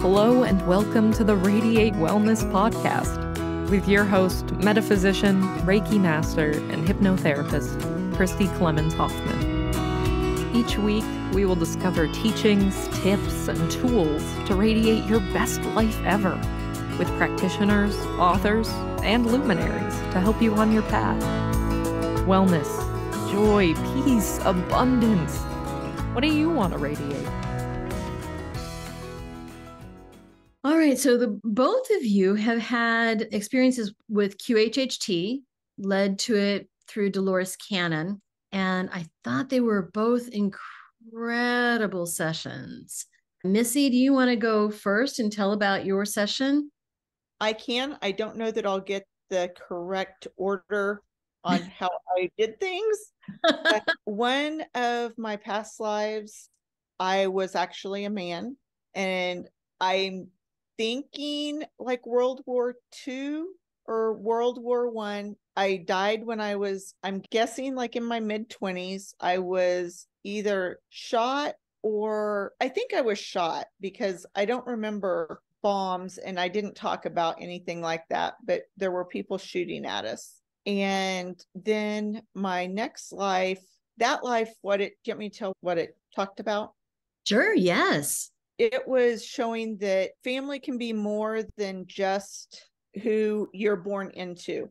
Hello and welcome to the Radiate Wellness Podcast with your host, metaphysician, Reiki master, and hypnotherapist, Christy Clemens Hoffman. Each week, we will discover teachings, tips, and tools to radiate your best life ever with practitioners, authors, and luminaries to help you on your path. Wellness, joy, peace, abundance. What do you want to radiate? All right, so the both of you have had experiences with QHHT, led to it through Dolores Cannon, and I thought they were both incredible sessions. Missy, do you want to go first and tell about your session? I can. I don't know that I'll get the correct order on how I did things. But one of my past lives, I was actually a man, and I'm thinking like World War II or World War I. I died when I'm guessing like in my mid-20s. I was either shot or I think I was shot because I don't remember bombs and I didn't talk about anything like that, but there were people shooting at us. And then my next life, that life, do you want me to tell what it talked about? Sure, yes. It was showing that family can be more than just who you're born into.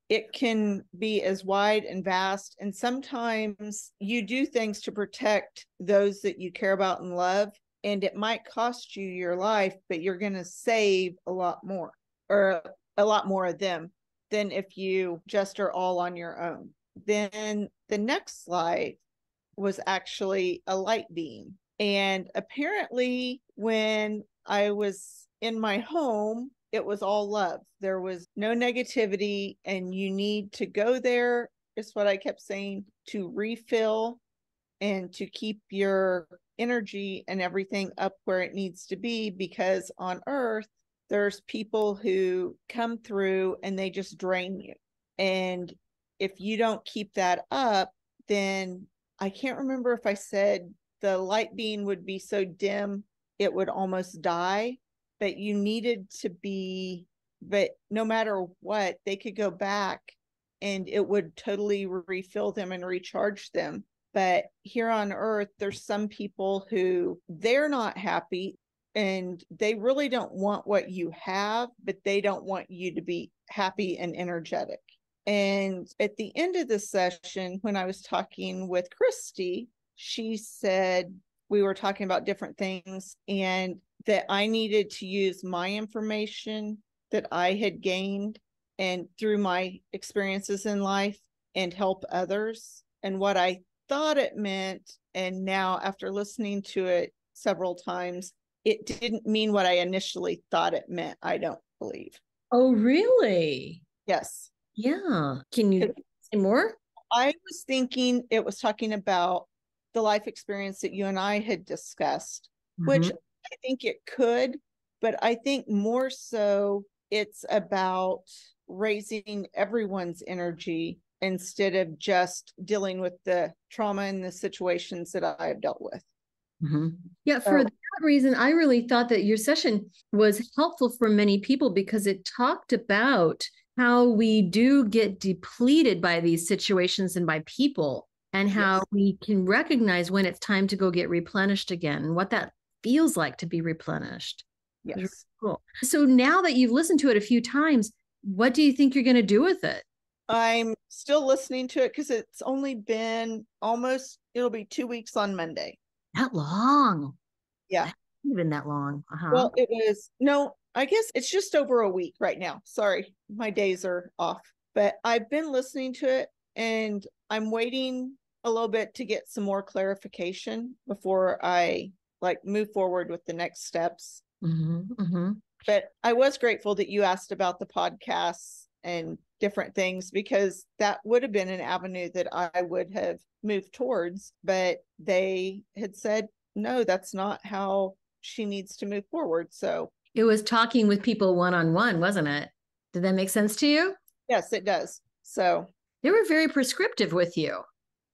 It can be as wide and vast. And sometimes you do things to protect those that you care about and love. And it might cost you your life, but you're going to save a lot more, or a lot more of them than if you just are all on your own. Then the next slide was actually a light beam. And apparently when I was in my home, it was all love. There was no negativity, and you need to go there, is what I kept saying, to refill and to keep your energy and everything up where it needs to be, because on Earth, there's people who come through and they just drain you. And if you don't keep that up, then I can't remember if I said the light beam would be so dim, it would almost die, but you needed to be, but no matter what, they could go back and it would totally refill them and recharge them. But here on Earth, there's some people who they're not happy and they really don't want what you have, but they don't want you to be happy and energetic. And at the end of the session, when I was talking with Christy, she said, we were talking about different things and that I needed to use my information that I had gained and through my experiences in life and help others. And what I thought it meant, and now after listening to it several times, it didn't mean what I initially thought it meant, I don't believe. Oh, really? Yes. Yeah. Can you say more? I was thinking it was talking about the life experience that you and I had discussed, which I think it could, but I think more so it's about raising everyone's energy instead of just dealing with the trauma and the situations that I have dealt with. Yeah, for that reason, I really thought that your session was helpful for many people because it talked about how we do get depleted by these situations and by people, and how we can recognize when it's time to go get replenished again and what that feels like to be replenished. Yes. Really cool. So now that you've listened to it a few times, what do you think you're going to do with it? I'm still listening to it because it's only been it'll be 2 weeks on Monday. That long? Yeah. Even that long. Well, I guess it's just over a week right now. Sorry, my days are off. But I've been listening to it and I'm waiting a little bit to get some more clarification before I move forward with the next steps. But I was grateful that you asked about the podcasts and different things, because that would have been an avenue that I would have moved towards, but they had said, no, that's not how she needs to move forward. So it was talking with people one-on-one, wasn't it? Did that make sense to you? Yes, it does. So they were very prescriptive with you.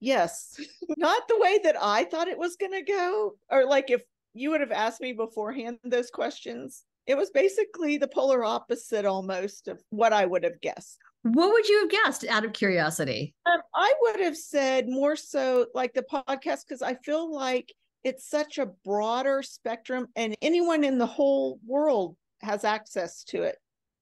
Yes. Not the way that I thought it was going to go, or like if you would have asked me beforehand those questions, it was basically the polar opposite almost of what I would have guessed. What would you have guessed out of curiosity? I would have said more so like the podcast, because I feel like it's such a broader spectrum and anyone in the whole world has access to it.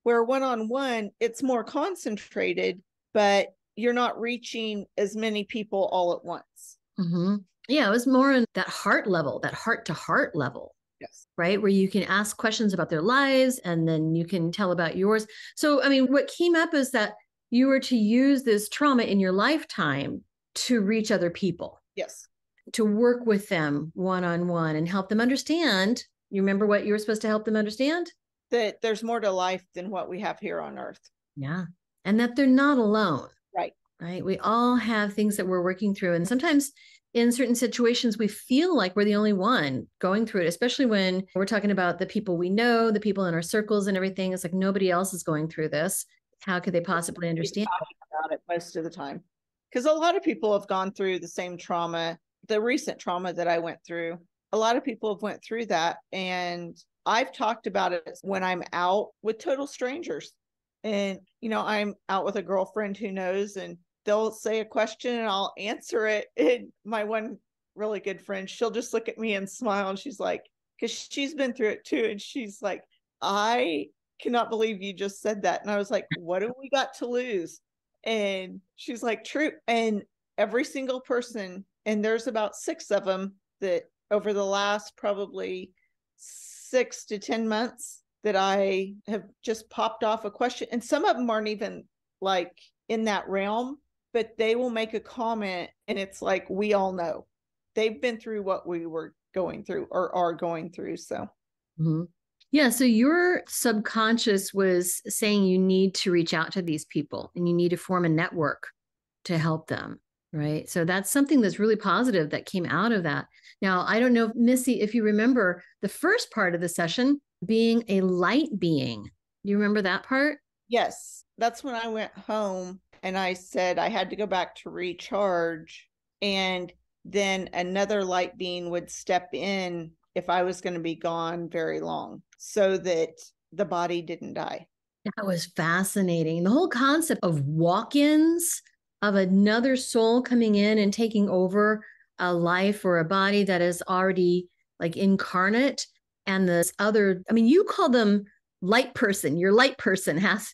Where one-on-one, it's more concentrated, but you're not reaching as many people all at once. Mm-hmm. Yeah, it was more in that heart level, that heart-to-heart level. Yes. Right? Where you can ask questions about their lives and then you can tell about yours. So, I mean, what came up is that you were to use this trauma in your lifetime to reach other people. Yes. To work with them one-on-one and help them understand. You remember what you were supposed to help them understand? That there's more to life than what we have here on earth. Yeah. And that they're not alone. Right. Right. We all have things that we're working through. And sometimes in certain situations, we feel like we're the only one going through it, especially when we're talking about the people we know, the people in our circles and everything. It's like nobody else is going through this. How could they possibly understand about it most of the time? Because a lot of people have gone through the same trauma, the recent trauma that I went through. A lot of people have went through that. And I've talked about it when I'm out with total strangers. And, you know, I'm out with a girlfriend who knows, and they'll say a question and I'll answer it. And my one really good friend, she'll just look at me and smile. And she's like, because she's been through it too. And she's like, I cannot believe you just said that. And I was like, what have we got to lose? And she's like, true. And every single person, and there's about 6 of them that over the last probably 6 to 10 months that I have just popped off a question. And some of them aren't even like in that realm, but they will make a comment and it's like, we all know they've been through what we were going through or are going through. So Mm-hmm. Yeah. So your subconscious was saying you need to reach out to these people and you need to form a network to help them. Right. So that's something that's really positive that came out of that. Now, I don't know, Missy, if you remember the first part of the session being a light being. Do you remember that part? Yes. That's when I went home and I said I had to go back to recharge. And then another light being would step in if I was going to be gone very long so that the body didn't die. That was fascinating. The whole concept of walk-ins, of another soul coming in and taking over a life or a body that is already like incarnate. And this other, I mean, you call them light person. Your light person has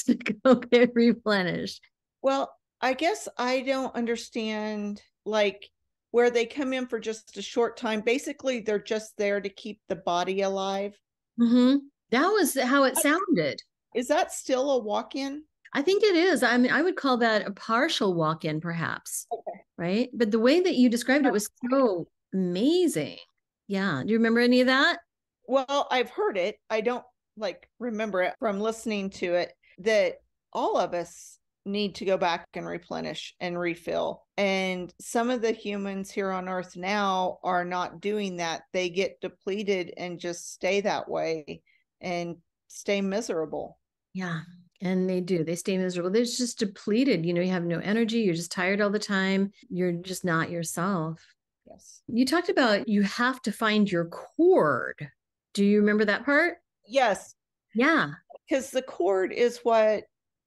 to go get replenished. Well, I guess I don't understand like where they come in for just a short time. Basically, they're just there to keep the body alive. Mm-hmm. That was how it sounded. Is that still a walk-in? I think it is. I mean, I would call that a partial walk-in, perhaps. Okay. Right. But the way that you described it was so amazing. Yeah. Do you remember any of that? Well, I've heard it. I don't like remember it from listening to it, that all of us need to go back and replenish and refill. And some of the humans here on Earth now are not doing that. They get depleted and just stay that way and stay miserable. Yeah. And they do. They stay miserable. They're just depleted. You know, you have no energy. You're just tired all the time. You're just not yourself. Yes. You talked about you have to find your cord. Do you remember that part? Yes. Yeah. Because the cord is what,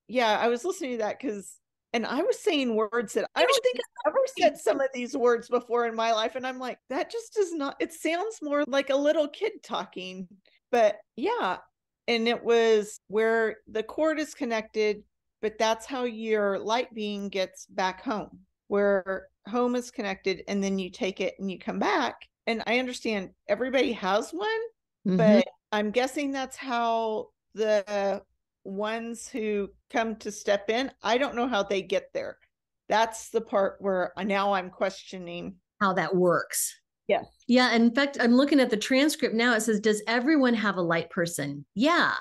yeah, I was listening to that and I was saying words that I don't think I've ever said some of these words before in my life. And I'm like, that just does not, it sounds more like a little kid talking. But yeah. And it was where the cord is connected, but that's how your light being gets back home, where home is connected. And then you take it and you come back. And I understand everybody has one, but I'm guessing that's how the ones who come to step in, I don't know how they get there. That's the part where now I'm questioning how that works. Yeah. Yeah. In fact, I'm looking at the transcript now. It says, does everyone have a light person? Yeah.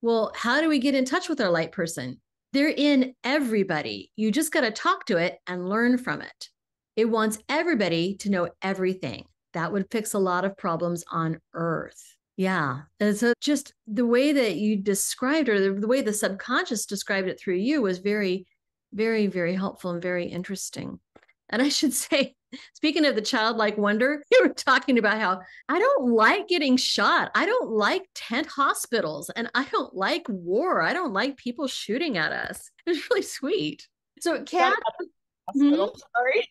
Well, how do we get in touch with our light person? They're in everybody. You just got to talk to it and learn from it. It wants everybody to know everything. That would fix a lot of problems on Earth. Yeah. And so just the way that you described, or the way the subconscious described it through you, was very, very, very helpful and very interesting. And I should say, Speaking of the childlike wonder, you were talking about how I don't like getting shot. I don't like tent hospitals, and I don't like war. I don't like people shooting at us. It was really sweet. So, Kat, hospital, sorry.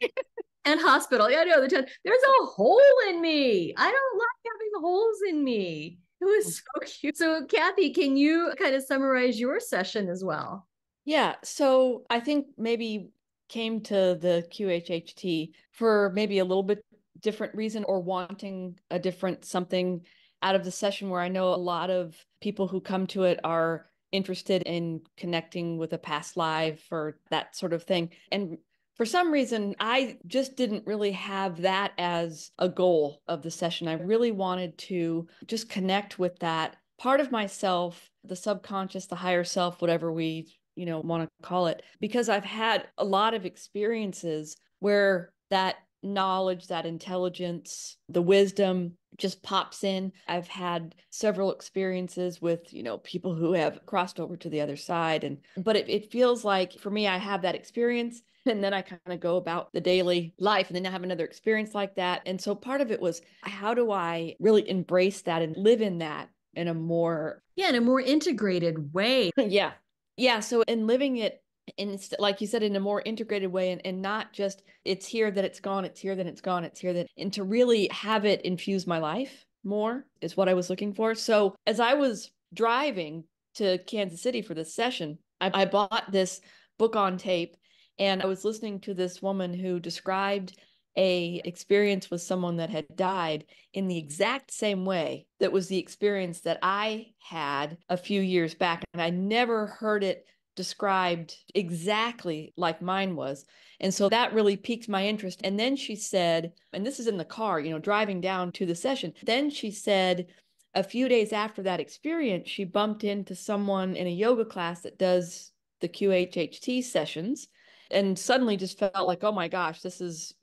and hospital. Yeah, I know there's a hole in me. I don't like having holes in me. It was so cute. So, Kathy, can you kind of summarize your session as well? Yeah. So I think maybe came to the QHHT for maybe a little bit different reason, or wanting a different something out of the session, where I know a lot of people who come to it are interested in connecting with a past life or that sort of thing. And for some reason, I just didn't really have that as a goal of the session. I really wanted to just connect with that part of myself, the subconscious, the higher self, whatever we want to call it, because I've had a lot of experiences where that knowledge, that intelligence, the wisdom just pops in. I've had several experiences with, people who have crossed over to the other side. But it feels like for me, I have that experience, and then I kind of go about the daily life, and then I have another experience like that. And so part of it was, how do I really embrace that and live in that in a more integrated way? Yeah. Yeah. So in living it, in, like you said, in a more integrated way, and not just it's here, that it's gone, it's here, then it's gone, it's here, that, and to really have it infuse my life more is what I was looking for. So as I was driving to Kansas City for this session, I bought this book on tape, and I was listening to this woman who described a experience with someone that had died in the exact same way that was the experience that I had a few years back. And I never heard it described exactly like mine was. And so that really piqued my interest. And then she said, and this is in the car, driving down to the session. Then she said, a few days after that experience, she bumped into someone in a yoga class that does the QHHT sessions, and suddenly just felt like, oh my gosh, this is,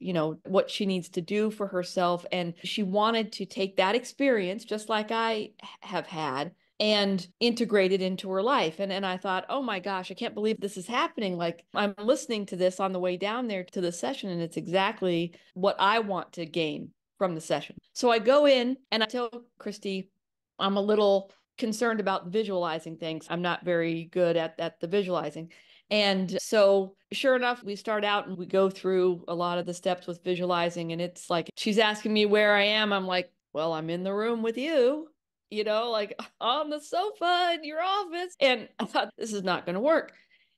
what she needs to do for herself. And she wanted to take that experience, just like I have had, and integrate it into her life. And I thought, oh my gosh, I can't believe this is happening. Like, I'm listening to this on the way down there to the session, and it's exactly what I want to gain from the session. So I go in and I tell Christy, I'm a little concerned about visualizing things. I'm not very good at the visualizing. And so sure enough, we start out and we go through a lot of the steps with visualizing. And it's like, she's asking me where I am. I'm like, well, I'm in the room with you, like on the sofa in your office. And I thought, this is not going to work.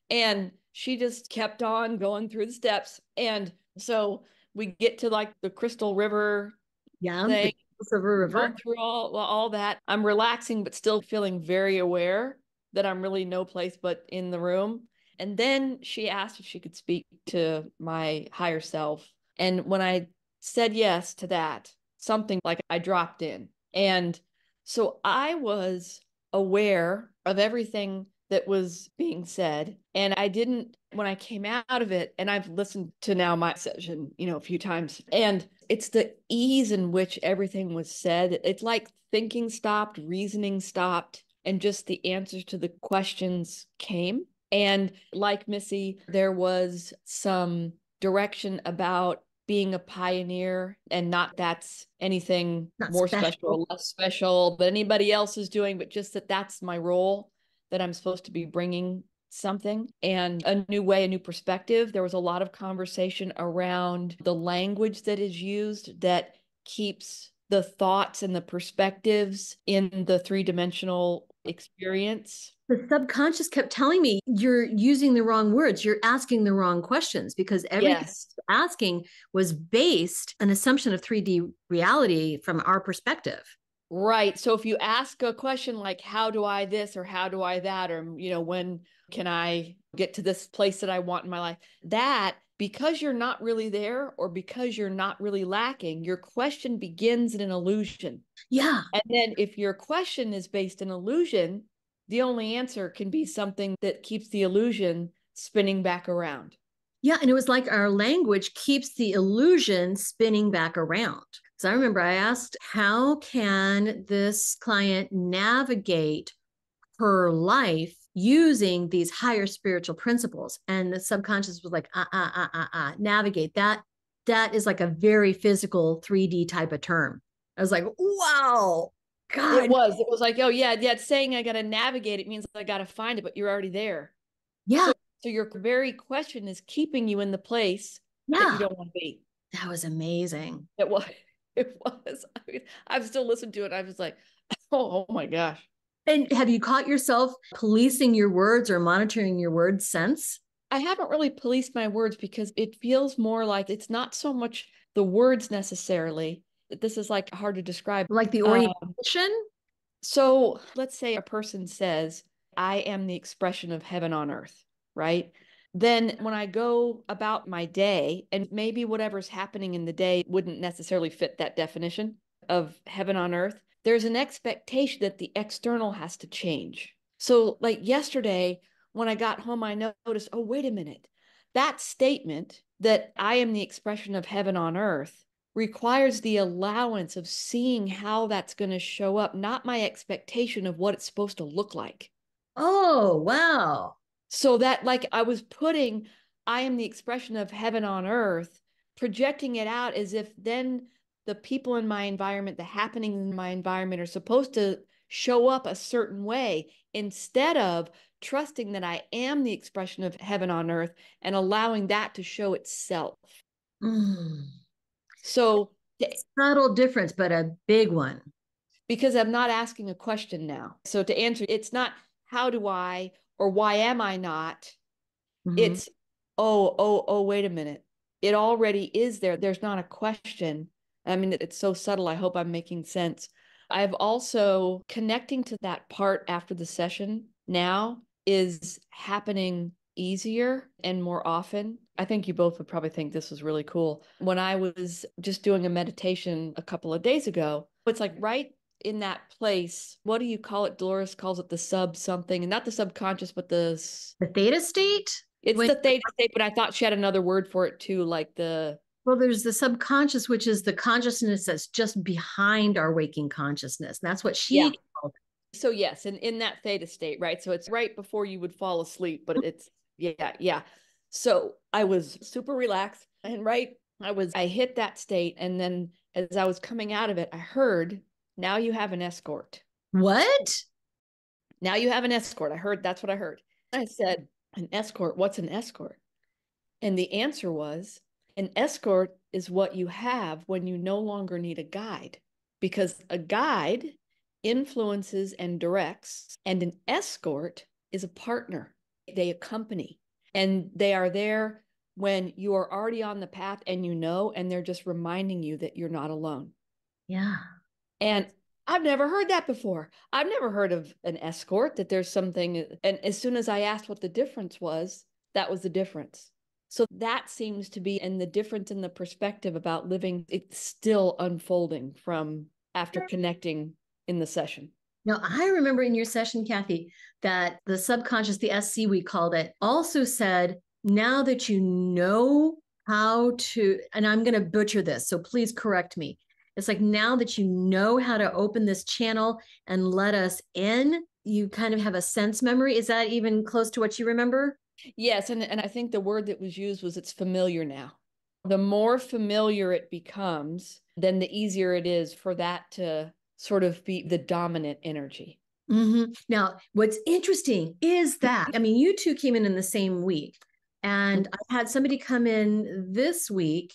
And she just kept on going through the steps. And so we get to like the Crystal River thing. Going through all that. I'm relaxing, but still feeling very aware that I'm really no place but in the room. And then she asked if she could speak to my higher self. And when I said yes to that, something like I dropped in. And so I was aware of everything that was being said. And I didn't, when I came out of it, and I've listened to now my session, a few times, and it's the ease in which everything was said. It's like thinking stopped, reasoning stopped, and just the answers to the questions came. And like Missy, there was some direction about being a pioneer, and not that's anything not more special or less special than anybody else is doing, but just that's my role, that I'm supposed to be bringing something and a new way, a new perspective. There was a lot of conversation around the language that is used that keeps the thoughts and the perspectives in the three-dimensional experience. The subconscious kept telling me, you're using the wrong words. You're asking the wrong questions, because everything asking was based on an assumption of 3D reality from our perspective. Right. So if you ask a question like, how do I this, or how do I that, or, when can I get to this place that I want in my life, that, because you're not really there, or because you're not really lacking, your question begins in an illusion. Yeah. And then if your question is based in illusion, the only answer can be something that keeps the illusion spinning back around. Yeah. And it was like our language keeps the illusion spinning back around. So I remember I asked, how can this client navigate her life using these higher spiritual principles? And the subconscious was like, navigate that. that is like a very physical 3D type of term. I was like, wow, God. It was like, oh yeah, it's saying I got to navigate. It means I got to find it, but you're already there. Yeah. So your very question is keeping you in the place that you don't want to be. That was amazing. It was. I mean, I've still listened to it. I was like, oh my gosh. And have you caught yourself policing your words or monitoring your words since? I haven't really policed my words because it feels more like it's not so much the words necessarily. This is like hard to describe. Like the orientation? So let's say a person says, I am the expression of heaven on earth, right? Then when I go about my day, and maybe whatever's happening in the day wouldn't necessarily fit that definition of heaven on earth, there's an expectation that the external has to change. So like yesterday, when I got home, I noticed, oh, wait a minute. That statement that I am the expression of heaven on earth requires the allowance of seeing how that's going to show up, not my expectation of what it's supposed to look like. Oh, wow. So that like I was putting, I am the expression of heaven on earth, projecting it out as if then the people in my environment, the happening in my environment are supposed to show up a certain way instead of trusting that I am the expression of heaven on earth and allowing that to show itself. So subtle difference, but a big one. Because I'm not asking a question now. So to answer, it's not how do I or why am I not? It's, wait a minute. It already is there. There's not a question. I mean, it's so subtle. I hope I'm making sense. I've also connecting to that part after the session now is happening easier and more often. I think you both would probably think this was really cool. When I was just doing a meditation a couple of days ago, it's like right in that place. What do you call it? Dolores calls it the sub something, and not the subconscious, but the theta state. It's the theta state, but I thought she had another word for it too, like the. Well, there's the subconscious, which is the consciousness that's just behind our waking consciousness. That's what she called it. So yes, in that theta state, right? So it's right before you would fall asleep, but it's, yeah. So I was super relaxed and I hit that state. And then as I was coming out of it, I heard, now you have an escort. What? Now you have an escort. That's what I heard. I said, an escort, what's an escort? And the answer was, an escort is what you have when you no longer need a guide, because a guide influences and directs, and an escort is a partner. They accompany, and they are there when you are already on the path and and they're just reminding you that you're not alone. Yeah. And I've never heard that before. I've never heard of an escort, that there's something. And as soon as I asked what the difference was, that was the difference. So that seems to be, and the difference in the perspective about living, it's still unfolding from after connecting in the session. Now, I remember in your session, Kathy, that the subconscious, the SC we called it, also said, now that you know how to, and I'm going to butcher this, so please correct me. It's like, now that you know how to open this channel and let us in, you kind of have a sense memory. Is that even close to what you remember? Yes. And I think the word that was used was it's familiar now. The more familiar it becomes, then the easier it is for that to sort of be the dominant energy. Now, what's interesting is that, I mean, you two came in the same week, and I had somebody come in this week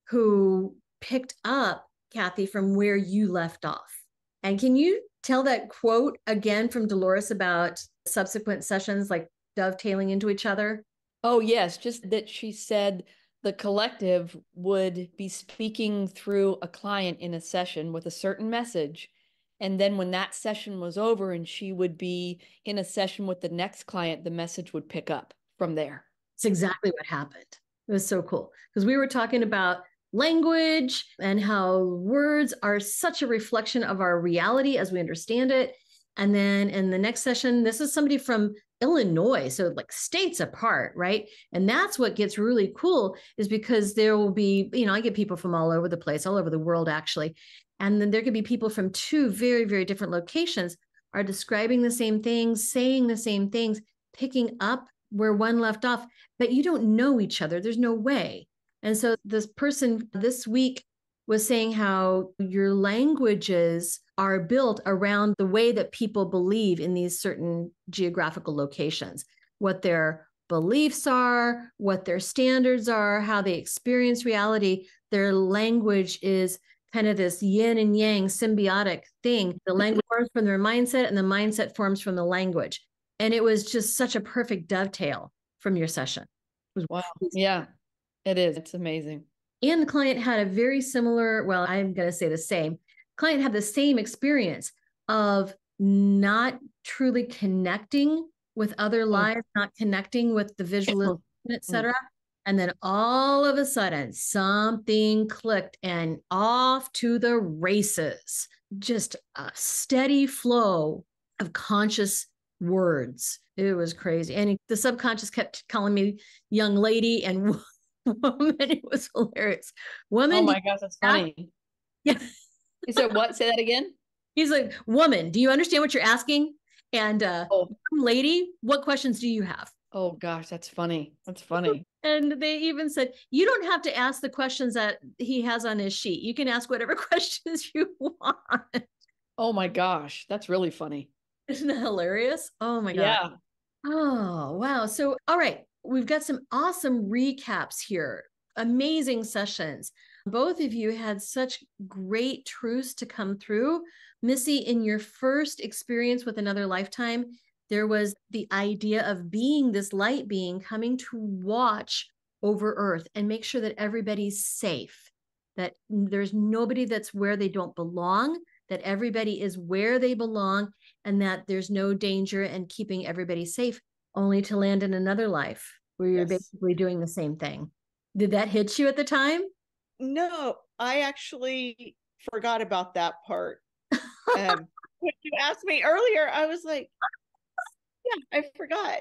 who picked up, Kathy, from where you left off. And can you tell that quote again from Dolores about subsequent sessions, like dovetailing into each other? Oh, yes. Just that she said the collective would be speaking through a client in a session with a certain message. And then when that session was over and she would be in a session with the next client, the message would pick up from there. It's exactly what happened. It was so cool because we were talking about language and how words are such a reflection of our reality as we understand it. And then in the next session, this is somebody from Illinois, so like states apart, right? And that's what gets really cool, is because there will be, I get people from all over the place, all over the world, actually. And then there could be people from two very, very different locations are describing the same things, saying the same things, picking up where one left off, but you don't know each other. There's no way. And so this person this week was saying how your languages are built around the way that people believe in these certain geographical locations, what their beliefs are, what their standards are, how they experience reality. Their language is kind of this yin and yang symbiotic thing. The language forms from their mindset, and the mindset forms from the language. And it was just such a perfect dovetail from your session. It was wow. Yeah, it is. It's amazing. And the client had a very similar, well, I'm going to say the same. Client had the same experience of not truly connecting with other lives, not connecting with the visualization, etc. And then all of a sudden, something clicked and off to the races. Just a steady flow of conscious words. It was crazy. And the subconscious kept calling me young lady and woman. It was hilarious. Woman. Oh my gosh, that's funny. Yeah. He said, what? Say that again? He's like, woman, do you understand what you're asking? And lady, what questions do you have? Oh gosh, that's funny. That's funny. And they even said, you don't have to ask the questions that he has on his sheet. You can ask whatever questions you want. Oh my gosh, that's really funny. Isn't that hilarious? Oh my God. Yeah. Oh, wow. So, all right. We've got some awesome recaps here. Amazing sessions. Both of you had such great truths to come through. Missy, in your first experience with another lifetime, there was the idea of being this light being coming to watch over Earth and make sure that everybody's safe, that there's nobody that's where they don't belong, that everybody is where they belong, and that there's no danger, and keeping everybody safe, only to land in another life where you're basically doing the same thing. Did that hit you at the time? No, I actually forgot about that part. When you asked me earlier, I was like, yeah, I forgot.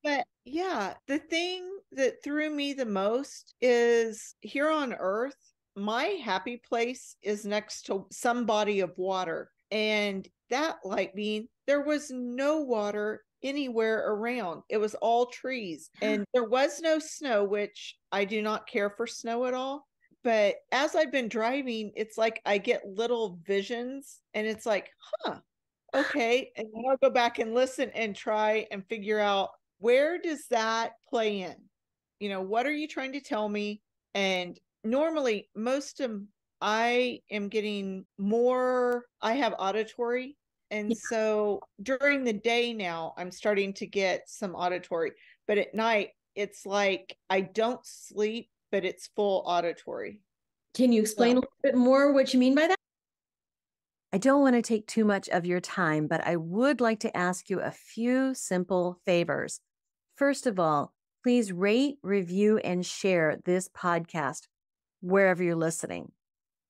But yeah, the thing that threw me the most is here on Earth, my happy place is next to some body of water. And that light being, there was no water anywhere around. It was all trees, and there was no snow, which I do not care for snow at all. But as I've been driving, it's like I get little visions, and it's like, okay. And then I'll go back and listen and try and figure out, where does that play in? You know, what are you trying to tell me? And normally I am getting more, I have auditory. And so during the day now, I'm starting to get some auditory, but at night, it's like I don't sleep, but it's full auditory. Can you explain a little bit more what you mean by that? I don't want to take too much of your time, but I would like to ask you a few simple favors. First of all, please rate, review, and share this podcast wherever you're listening.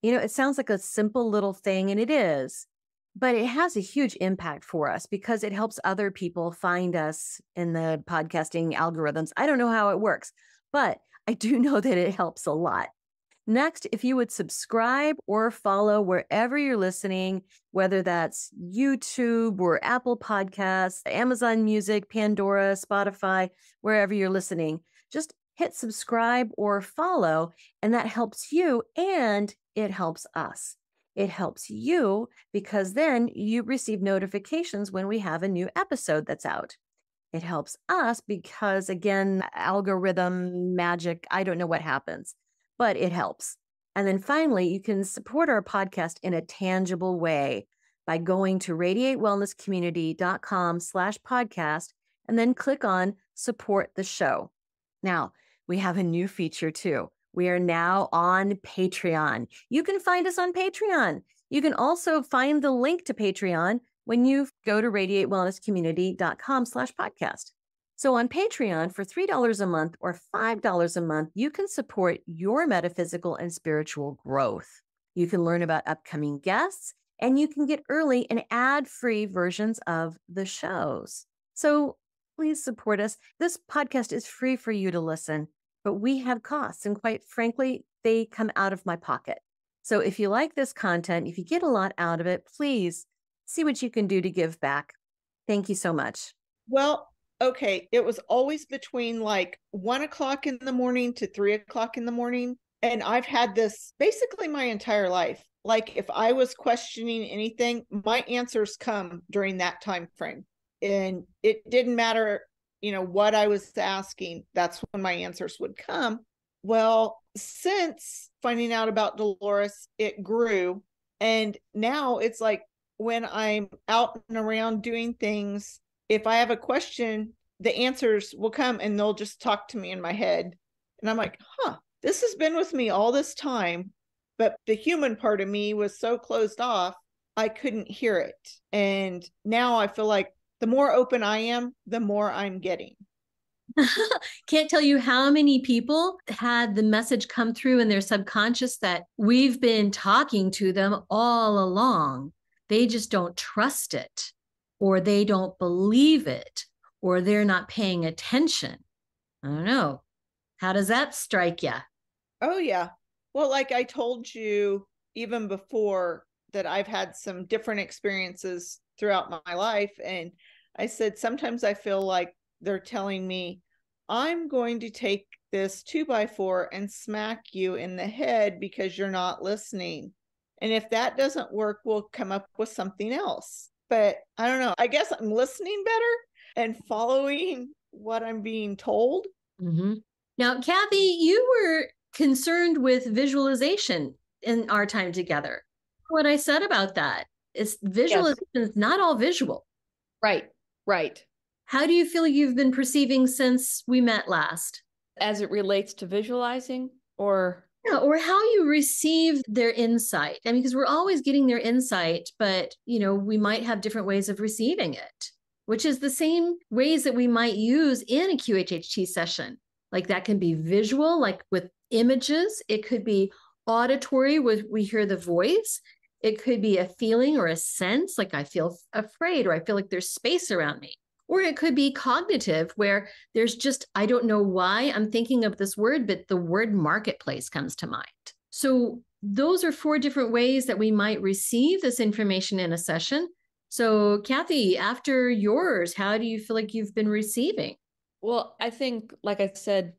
You know, it sounds like a simple little thing, and it is, but it has a huge impact for us because it helps other people find us in the podcasting algorithms. I don't know how it works, but I do know that it helps a lot. Next, if you would subscribe or follow wherever you're listening, whether that's YouTube or Apple Podcasts, Amazon Music, Pandora, Spotify, wherever you're listening, just hit subscribe or follow, and that helps you and it helps us. It helps you because then you receive notifications when we have a new episode that's out. It helps us because, again, algorithm magic, I don't know what happens, but it helps. And then finally, you can support our podcast in a tangible way by going to radiatewellnesscommunity.com/podcast and then click on support the show. Now, we have a new feature too. We are now on Patreon. You can find us on Patreon. You can also find the link to Patreon when you go to radiatewellnesscommunity.com/podcast. So on Patreon, for $3 a month or $5 a month, you can support your metaphysical and spiritual growth. You can learn about upcoming guests, and you can get early and ad-free versions of the shows. So please support us. This podcast is free for you to listen, but we have costs, and quite frankly, they come out of my pocket. So if you like this content, if you get a lot out of it, please see what you can do to give back. Thank you so much. Well, okay, it was always between like 1 o'clock in the morning to 3 o'clock in the morning. And I've had this basically my entire life. Like if I was questioning anything, my answers come during that time frame. And it didn't matter, what I was asking, that's when my answers would come. Well, since finding out about Dolores, it grew. And now it's like when I'm out and around doing things, if I have a question, the answers will come and they'll just talk to me in my head. And I'm like, this has been with me all this time. But the human part of me was so closed off, I couldn't hear it. And now I feel like the more open I am, the more I'm getting. Can't tell you how many people had the message come through in their subconscious that we've been talking to them all along. They just don't trust it, or they don't believe it, or they're not paying attention. I don't know. How does that strike you? Oh, yeah. Well, like I told you even before, that I've had some different experiences throughout my life. And I said, sometimes I feel like they're telling me, I'm going to take this 2x4 and smack you in the head because you're not listening. And if that doesn't work, we'll come up with something else. But I don't know. I guess I'm listening better and following what I'm being told. Mm-hmm. Now, Kathy, you were concerned with visualization in our time together. What I said about that is visualization is not all visual. Right. How do you feel you've been perceiving since we met last? As it relates to visualizing, or how you receive their insight. I mean, because we're always getting their insight, but we might have different ways of receiving it, which is the same ways that we might use in a QHHT session. Like that can be visual, like with images. It could be auditory, where we hear the voice. It could be a feeling or a sense, like I feel afraid, or I feel like there's space around me. Or it could be cognitive, where there's just, I don't know why I'm thinking of this word, but the word marketplace comes to mind. So those are 4 different ways that we might receive this information in a session. So Kathy, after yours, how do you feel like you've been receiving? Well, I think, like I said,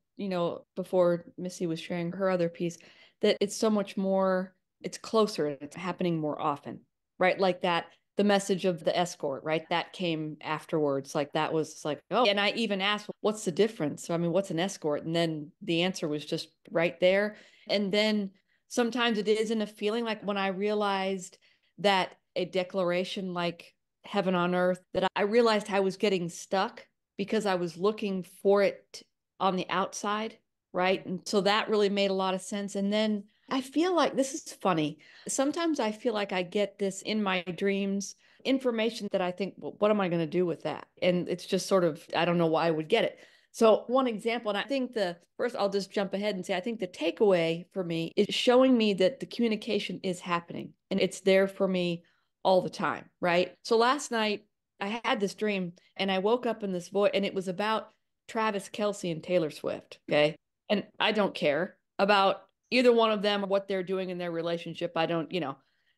before Missy was sharing her other piece, that it's so much more, it's closer and it's happening more often, right? Like that, the message of the escort, right? That came afterwards. Like that was like, oh, and I even asked, what's the difference? So, I mean, what's an escort? And then the answer was just right there. And then sometimes it isn't a feeling, like when I realized that a declaration like heaven on earth, that I realized I was getting stuck because I was looking for it on the outside, right? And so that really made a lot of sense. And then I feel like, this is funny, sometimes I feel like I get this in my dreams, information that I think, well, what am I going to do with that? And it's just sort of, I don't know why I would get it. So one example, and I think first I'll just jump ahead and say, I think the takeaway for me is showing me that the communication is happening and it's there for me all the time, right? So last night I had this dream and I woke up in this voice, and it was about Travis Kelce and Taylor Swift. Okay. And I don't care about either one of them or what they're doing in their relationship. I don't,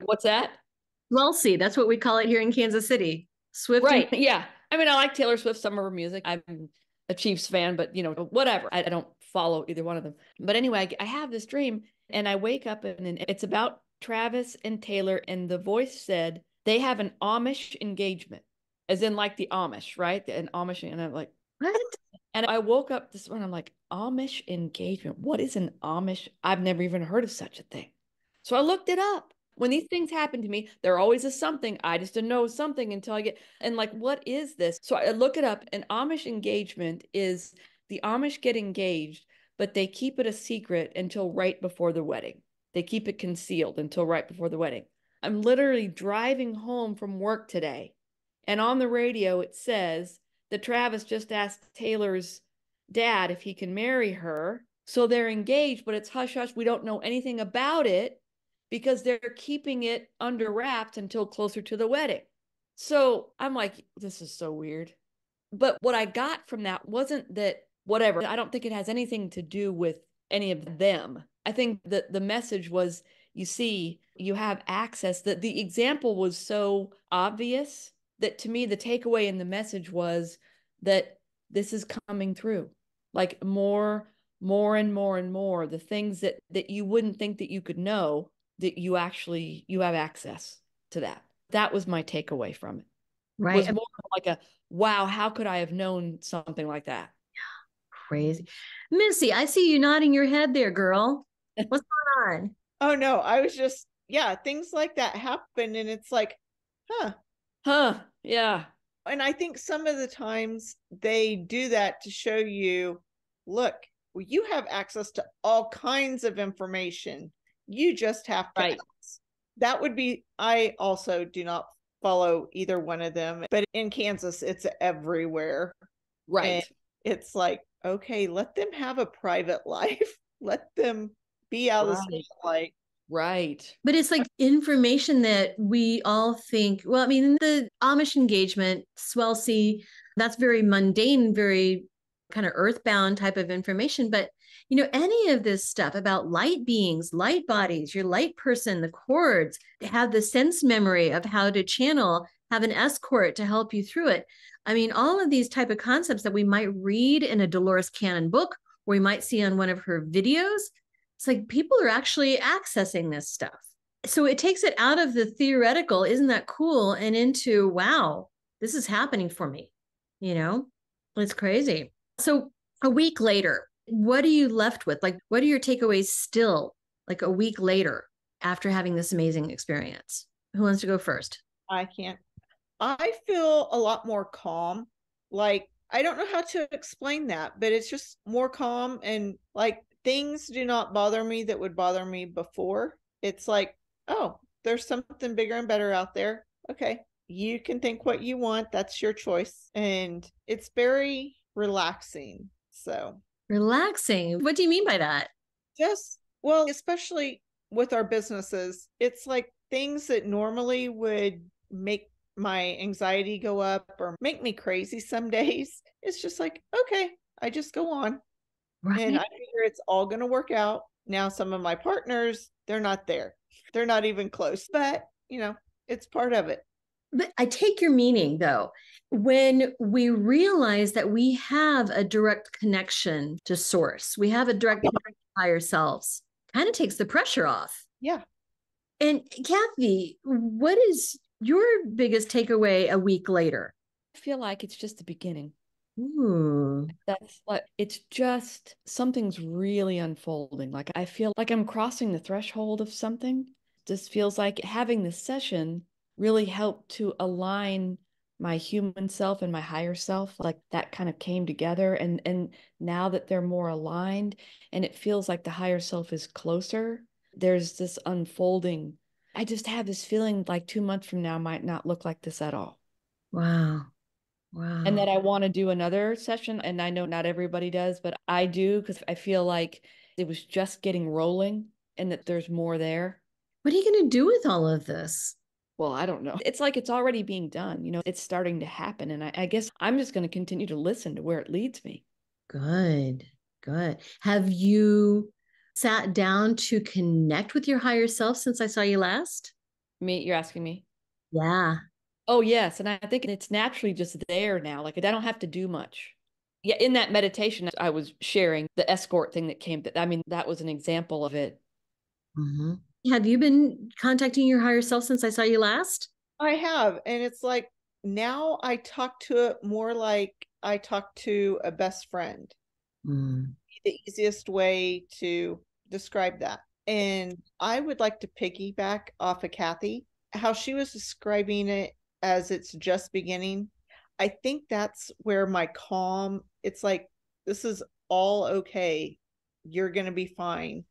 what's that? Well, see, that's what we call it here in Kansas City. Swift. Right. Yeah. I mean, I like Taylor Swift, some of her music. I'm a Chiefs fan, but whatever. I don't follow either one of them. But anyway, I have this dream and I wake up and it's about Travis and Taylor. And the voice said they have an Amish engagement, as in like the Amish, right? An Amish. And I'm like, what? And I woke up this morning, I'm like, Amish engagement. What is an Amish? I've never even heard of such a thing. So I looked it up. When these things happen to me, there always is something. I just didn't know something until I get, and like, what is this? So I look it up. An Amish engagement is the Amish get engaged, but they keep it a secret until right before the wedding. They keep it concealed until right before the wedding. I'm literally driving home from work today, and on the radio, it says that Travis just asked Taylor's dad if he can marry her. So they're engaged, but it's hush hush. We don't know anything about it because they're keeping it under wraps until closer to the wedding. So I'm like, this is so weird. But what I got from that wasn't that whatever. I don't think it has anything to do with any of them. I think that the message was, you see, you have access. That the example was so obvious that to me, the takeaway in the message was that this is coming through. Like more and more, the things that you wouldn't think that you could know, that you have access to that. That was my takeaway from it. Right. Was more like a, wow, how could I have known something like that? Crazy. Missy, I see you nodding your head there, girl. What's going on? Oh no, I was just, yeah, things like that happen and it's like, Yeah. And I think some of the times they do that to show you, look, you have access to all kinds of information. You just have to ask. That would be, I also do not follow either one of them, but in Kansas, it's everywhere. Right. And it's like, okay, let them have a private life. Let them be out of the spotlight. Right. But it's like information that we all think, well, I mean, the Amish engagement, Swelsey, that's very mundane, very kind of earthbound type of information. But, you know, any of this stuff about light beings, light bodies, your light person, the cords, have the sense memory of how to channel, have an escort to help you through it. I mean, all of these type of concepts that we might read in a Dolores Cannon book, or we might see on one of her videos. It's like people are actually accessing this stuff. So it takes it out of the theoretical, isn't that cool? And into, wow, this is happening for me. You know, it's crazy. So a week later, what are you left with? Like, what are your takeaways still, like a week later after having this amazing experience? Who wants to go first? I can't. I feel a lot more calm. Like, I don't know how to explain that, but it's just more calm and like things do not bother me that would bother me before. It's like, oh, there's something bigger and better out there. Okay, you can think what you want. That's your choice. And it's very relaxing. So relaxing. What do you mean by that? Just, well, especially with our businesses, it's like things that normally would make my anxiety go up or make me crazy some days. It's just like, okay, I just go on. Right. And I figure it's all going to work out. Now, some of my partners, they're not there. They're not even close, but you know, it's part of it. But I take your meaning though. When we realize that we have a direct connection to source, we have a direct connection to higher selves, kind of takes the pressure off. Yeah. And Kathy, what is your biggest takeaway a week later? I feel like it's just the beginning. Ooh. That's like, it's just something's really unfolding. Like I feel like I'm crossing the threshold of something. Just feels like having this session really helped to align my human self and my higher self. Like that kind of came together. And now that they're more aligned and it feels like the higher self is closer, there's this unfolding. I just have this feeling like 2 months from now might not look like this at all. Wow. Wow. And that I want to do another session. And I know not everybody does, but I do because I feel like it was just getting rolling and that there's more there. What are you going to do with all of this? Well, I don't know. It's like it's already being done. You know, it's starting to happen. And I guess I'm just going to continue to listen to where it leads me. Good. Good. Have you sat down to connect with your higher self since I saw you last? Me, you're asking me? Yeah. Oh, yes. And I think it's naturally just there now. Like I don't have to do much. Yeah. In that meditation, I was sharing the escort thing that came. I mean, that was an example of it. Mm-hmm. Have you been contacting your higher self since I saw you last? I have. And it's like now I talk to it more like I talk to a best friend. The easiest way to describe that. And I would like to piggyback off of Kathy, how she was describing it as it's just beginning. I think that's where my calm, it's like, this is all okay. You're going to be fine.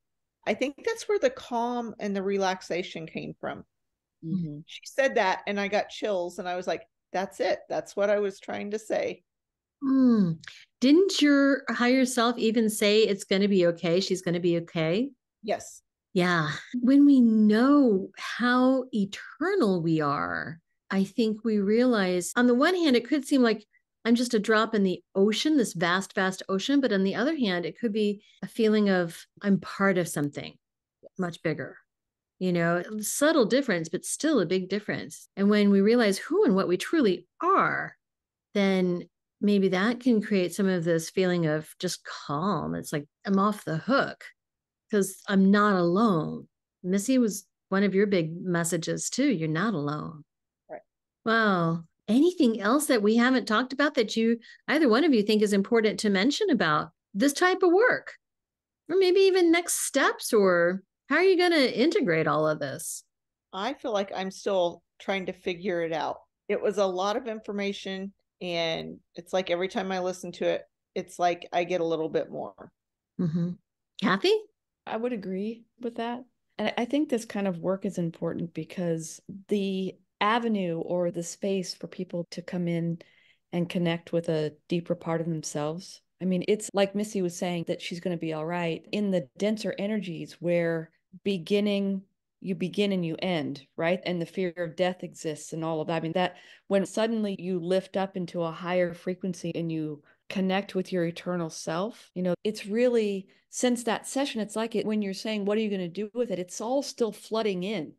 I think that's where the calm and the relaxation came from. Mm-hmm. She said that and I got chills and I was like, that's it. That's what I was trying to say. Didn't your higher self even say it's going to be okay? She's going to be okay? Yes. Yeah. When we know how eternal we are, I think we realize on the one hand, it could seem like I'm just a drop in the ocean, this vast, vast ocean. But on the other hand, it could be a feeling of I'm part of something much bigger. You know, subtle difference, but still a big difference. And when we realize who and what we truly are, then maybe that can create some of this feeling of just calm. It's like I'm off the hook because I'm not alone. Missy, was one of your big messages too. You're not alone. Right. Wow. Anything else that we haven't talked about that you, either one of you, think is important to mention about this type of work? Or maybe even next steps, or how are you going to integrate all of this? I feel like I'm still trying to figure it out. It was a lot of information, and it's like every time I listen to it, it's like I get a little bit more. Mm-hmm. Kathy? I would agree with that. And I think this kind of work is important because the avenue or the space for people to come in and connect with a deeper part of themselves. I mean, it's like Missy was saying that she's going to be all right in the denser energies where you begin and you end, right? And the fear of death exists and all of that. I mean, that when suddenly you lift up into a higher frequency and you connect with your eternal self, it's really, since that session, it's like it when you're saying, what are you going to do with it? It's all still flooding in.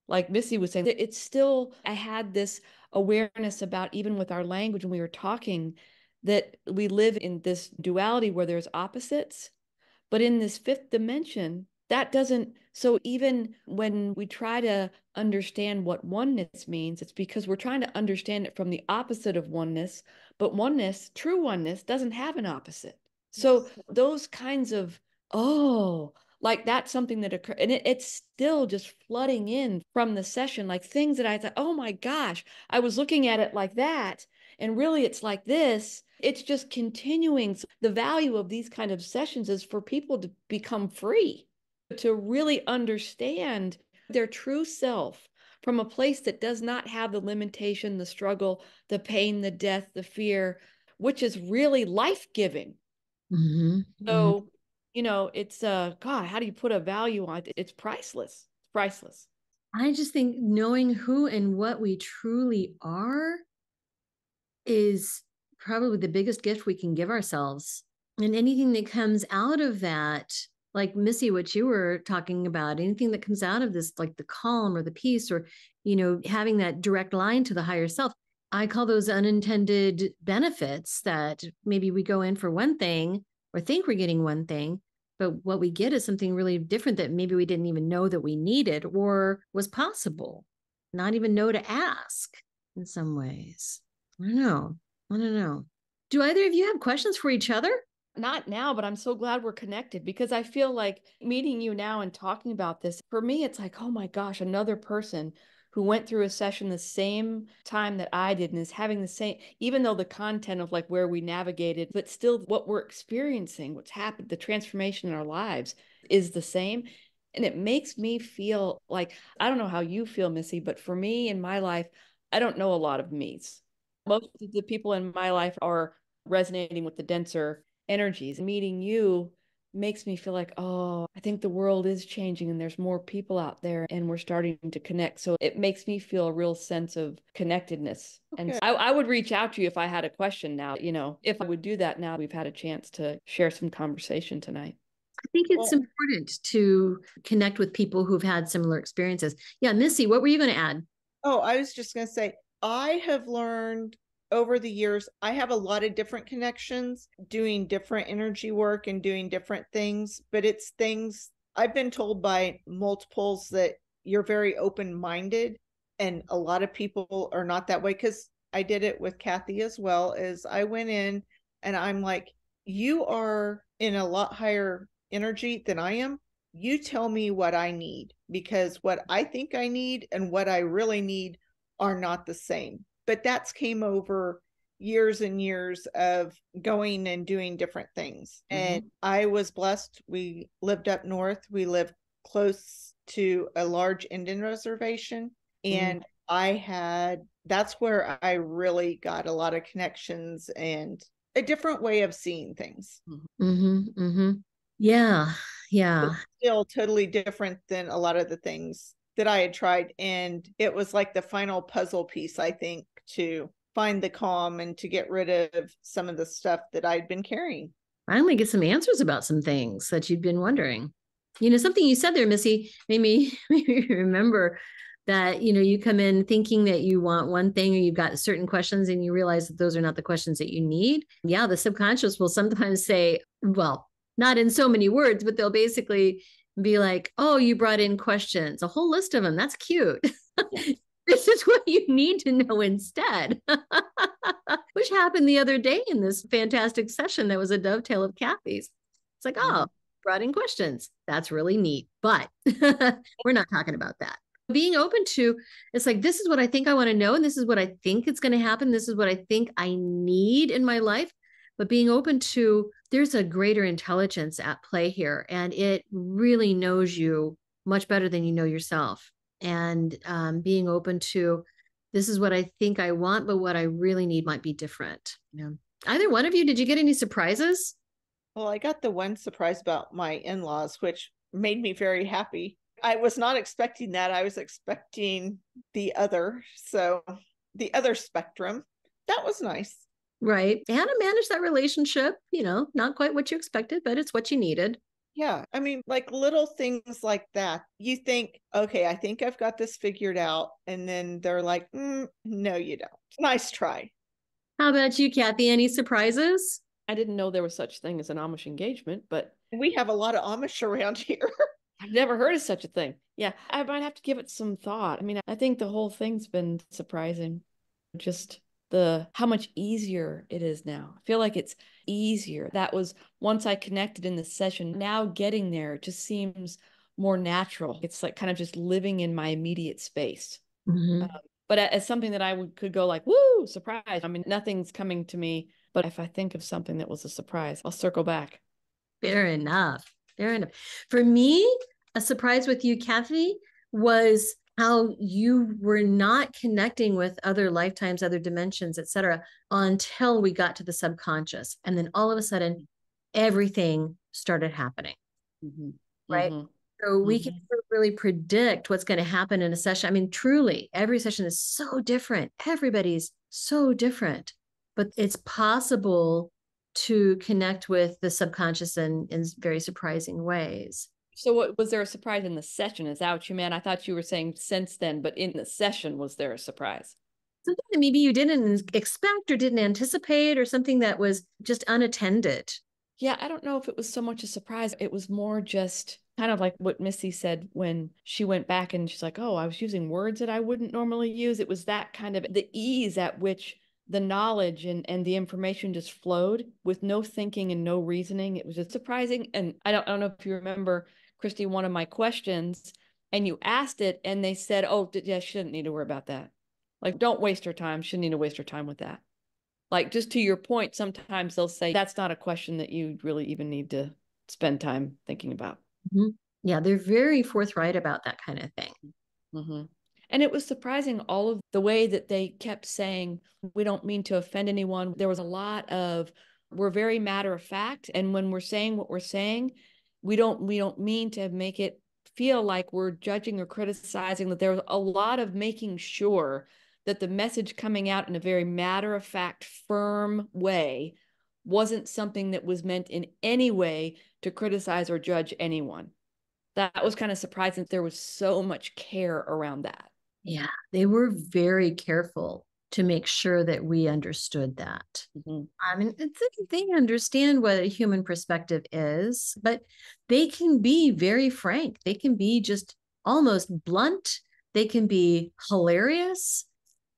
Like Missy was saying, it's still, I had this awareness about, even with our language when we were talking, that we live in this duality where there's opposites, but in this fifth dimension, that doesn't. So even when we try to understand what oneness means, it's because we're trying to understand it from the opposite of oneness, but oneness, true oneness, doesn't have an opposite. So those kinds of, like that's something that occurred, and it's still just flooding in from the session, like things that I thought, oh my gosh, I was looking at it like that, and really it's like this. It's just continuing. So the value of these kind of sessions is for people to become free, to really understand their true self from a place that does not have the limitation, the struggle, the pain, the death, the fear, which is really life-giving. Mm-hmm. So, it's God, how do you put a value on it? It's priceless. It's priceless. I just think knowing who and what we truly are is probably the biggest gift we can give ourselves. And anything that comes out of that, like Missy, what you were talking about, anything that comes out of this, like the calm or the peace, or, having that direct line to the higher self, I call those unintended benefits that maybe we go in for one thing or think we're getting one thing, but what we get is something really different that maybe we didn't even know that we needed or was possible, not even know to ask in some ways. I don't know. Do either of you have questions for each other? Not now, but I'm so glad we're connected, because I feel like meeting you now and talking about this, for me, it's like, oh my gosh, another person who went through a session the same time that I did and is having the same, even though the content of like where we navigated, but still what we're experiencing, what's happened, the transformation in our lives is the same. And it makes me feel like, I don't know how you feel, Missy, but for me in my life, I don't know a lot of me's. Most of the people in my life are resonating with the denser energies. Meeting you makes me feel like, oh, I think the world is changing and there's more people out there and we're starting to connect. So it makes me feel a real sense of connectedness. Okay. And I would reach out to you if I had a question now, if I would do that now we've had a chance to share some conversation tonight. I think it's important to connect with people who've had similar experiences. Yeah, Missy, what were you going to add? Oh, I was just going to say, I have learned over the years, I have a lot of different connections doing different energy work and doing different things, but it's things I've been told by multiples that you're very open-minded, and a lot of people are not that way, because I did it with Kathy as well. As I went in and I'm like, you are in a lot higher energy than I am. You tell me what I need, because what I think I need and what I really need are not the same. But that's came over years and years of going and doing different things. Mm-hmm. And I was blessed. We lived up north. We lived close to a large Indian reservation. And that's where I really got a lot of connections and a different way of seeing things. Mm-hmm, mm-hmm. Yeah. But still totally different than a lot of the things that I had tried. And it was like the final puzzle piece, I think, to find the calm and to get rid of some of the stuff that I'd been carrying. Finally get some answers about some things that you'd been wondering. Something you said there, Missy, made me remember that, you come in thinking that you want one thing or you've got certain questions and you realize that those are not the questions that you need. Yeah, the subconscious will sometimes say, well, not in so many words, but they'll basically be like, oh, you brought in questions, a whole list of them. That's cute. This is what you need to know instead, which happened the other day in this fantastic session that was a dovetail of Kathy's. It's like, oh, brought in questions. That's really neat. But we're not talking about that. Being open to, it's like, this is what I think I want to know. And this is what I think is going to happen. This is what I think I need in my life. But being open to, there's a greater intelligence at play here. And it really knows you much better than you know yourself. And being open to, this is what I think I want, but what I really need might be different. Yeah. Either one of you, did you get any surprises? Well, I got the one surprise about my in-laws, which made me very happy. I was not expecting that. I was expecting the other. So the other spectrum, that was nice. Right. And to manage that relationship, not quite what you expected, but it's what you needed. Yeah. I mean, like little things like that. You think, okay, I think I've got this figured out. And then they're like, no, you don't. Nice try. How about you, Kathy? Any surprises? I didn't know there was such thing as an Amish engagement, but we have a lot of Amish around here. I've never heard of such a thing. Yeah, I might have to give it some thought. I mean, I think the whole thing's been surprising. Just how much easier it is now. I feel like it's easier. That was once I connected in the session. Now getting there just seems more natural. It's like kind of just living in my immediate space. But as something that I could go like, woo, surprise. I mean, nothing's coming to me. But if I think of something that was a surprise, I'll circle back. Fair enough. Fair enough. For me, a surprise with you, Kathy, was how you were not connecting with other lifetimes, other dimensions, etc., until we got to the subconscious. And then all of a sudden, everything started happening. Right? So we can really predict what's going to happen in a session. I mean, truly, every session is so different. Everybody's so different. But it's possible to connect with the subconscious in very surprising ways. So was there a surprise in the session? Is that what you meant? I thought you were saying since then, but in the session, was there a surprise? Something that maybe you didn't expect or didn't anticipate, or something that was just unattended. Yeah, I don't know if it was so much a surprise. It was more just kind of like what Missy said when she went back and she's like, oh, I was using words that I wouldn't normally use. It was that kind of the ease at which the knowledge and the information just flowed with no thinking and no reasoning. It was just surprising. And I don't know if you remember, Christy, one of my questions, and you asked it and they said, oh, yeah, she didn't need to worry about that. Like, don't waste her time. She didn't need to waste her time with that. Like, just to your point, sometimes they'll say, that's not a question that you really even need to spend time thinking about. Yeah, they're very forthright about that kind of thing. And it was surprising, all of the way that they kept saying, we don't mean to offend anyone. There was a lot of, we're very matter of fact. And when we're saying what we're saying, we don't mean to make it feel like we're judging or criticizing. That there was a lot of making sure that the message coming out in a very matter of fact, firm way wasn't something that was meant in any way to criticize or judge anyone. That was kind of surprising. There was so much care around that. Yeah, they were very careful to make sure that we understood that. I mean, they understand what a human perspective is, but they can be very frank. They can be just almost blunt. They can be hilarious.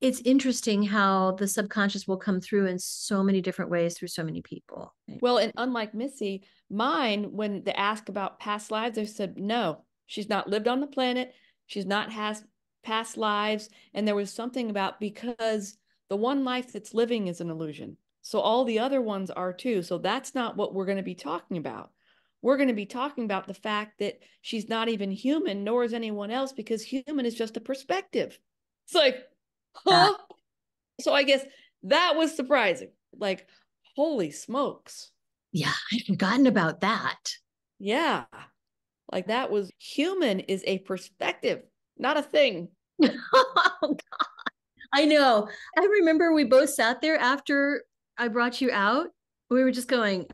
It's interesting how the subconscious will come through in so many different ways through so many people. Well, and unlike Missy, mine, when they ask about past lives, they said, no, she's not lived on the planet. She's not has past lives. And there was something about, because the one life that's living is an illusion. So all the other ones are too. So that's not what we're going to be talking about. We're going to be talking about the fact that she's not even human, nor is anyone else, because human is just a perspective. It's like, huh? So I guess that was surprising. Like, holy smokes. Yeah, I'd forgotten about that. Yeah. Like, that was, human is a perspective, not a thing. Oh, God. I know. I remember we both sat there after I brought you out. We were just going,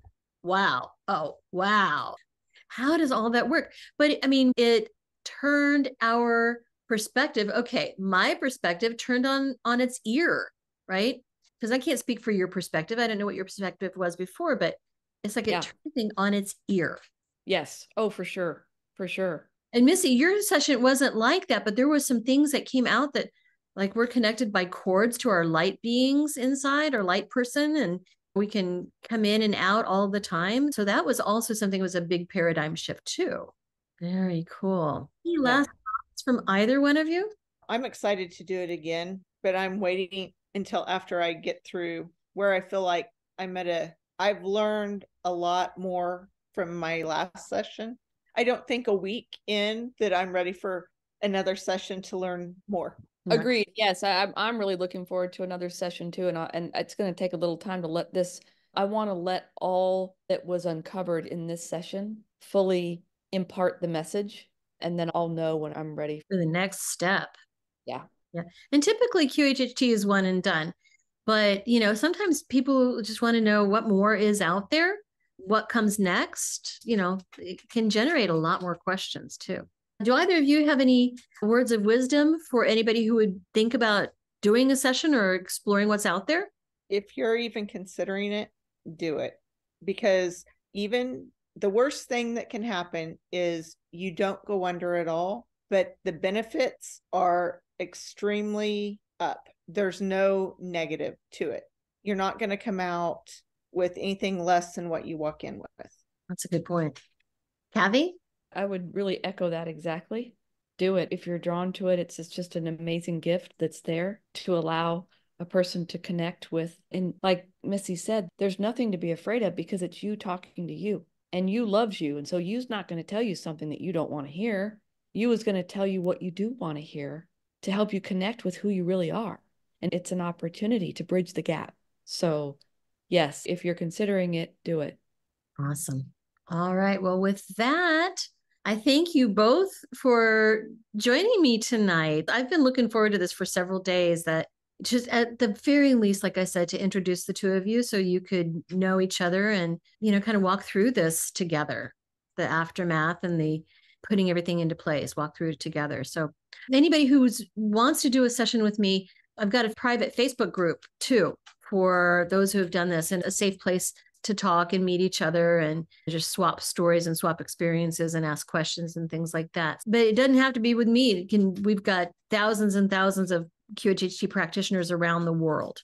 wow. Oh, wow. How does all that work? But I mean, it turned our perspective. Okay, my perspective turned on its ear, right? Because I can't speak for your perspective. I don't know what your perspective was before, but it's like it turned the thing on its ear. Yes. Oh, for sure. For sure. And Missy, your session wasn't like that, but there was some things that came out that like we're connected by cords to our light beings inside, our light person, and we can come in and out all the time. So that was also something that was a big paradigm shift too. Very cool. Any last thoughts from either one of you? I'm excited to do it again, but I'm waiting until after I get through where I feel like I've learned a lot more from my last session. I don't think a week in that I'm ready for another session to learn more. Agreed. Yes, I'm really looking forward to another session too, and it's going to take a little time to let this. I want to let all that was uncovered in this session fully impart the message, and then I'll know when I'm ready for the next step. Yeah. And typically QHHT is one and done, but sometimes people just want to know what more is out there, what comes next. It can generate a lot more questions too. Do either of you have any words of wisdom for anybody who would think about doing a session or exploring what's out there? If you're even considering it, do it. Because even the worst thing that can happen is you don't go under at all, but the benefits are extremely up. There's no negative to it. You're not going to come out with anything less than what you walk in with. That's a good point. Kathy? I would really echo that exactly. Do it. If you're drawn to it, it's just an amazing gift that's there to allow a person to connect with. And like Missy said, there's nothing to be afraid of because it's you talking to you, and you loves you. And so you's not going to tell you something that you don't want to hear. You is going to tell you what you do want to hear to help you connect with who you really are. And it's an opportunity to bridge the gap. So yes, if you're considering it, do it. Awesome. All right. Well, with that, I thank you both for joining me tonight. I've been looking forward to this for several days, that just at the very least, like I said, to introduce the two of you so you could know each other and, kind of walk through this together, the aftermath and the putting everything into place, walk through it together. So anybody who wants to do a session with me, I've got a private Facebook group too for those who have done this, and a safe place to talk and meet each other and just swap stories and swap experiences and ask questions and things like that. But it doesn't have to be with me. We've got thousands and thousands of QHHT practitioners around the world.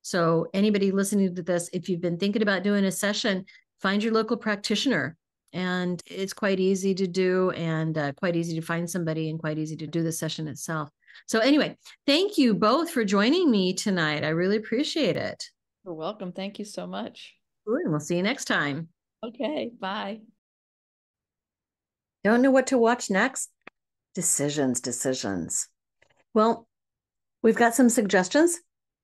So anybody listening to this, if you've been thinking about doing a session, find your local practitioner. And it's quite easy to do, and quite easy to find somebody, and quite easy to do the session itself. So anyway, thank you both for joining me tonight. I really appreciate it. You're welcome. Thank you so much. And we'll see you next time. Okay, bye. Don't know what to watch next? Decisions. Well, we've got some suggestions.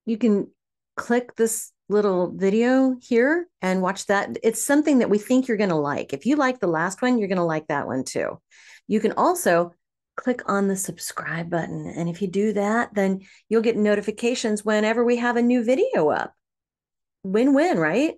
You can click this little video here and watch that. It's something that we think you're going to like. If you like the last one, you're going to like that one too. You can also click on the subscribe button. And if you do that, then you'll get notifications whenever we have a new video up. Win-win, right?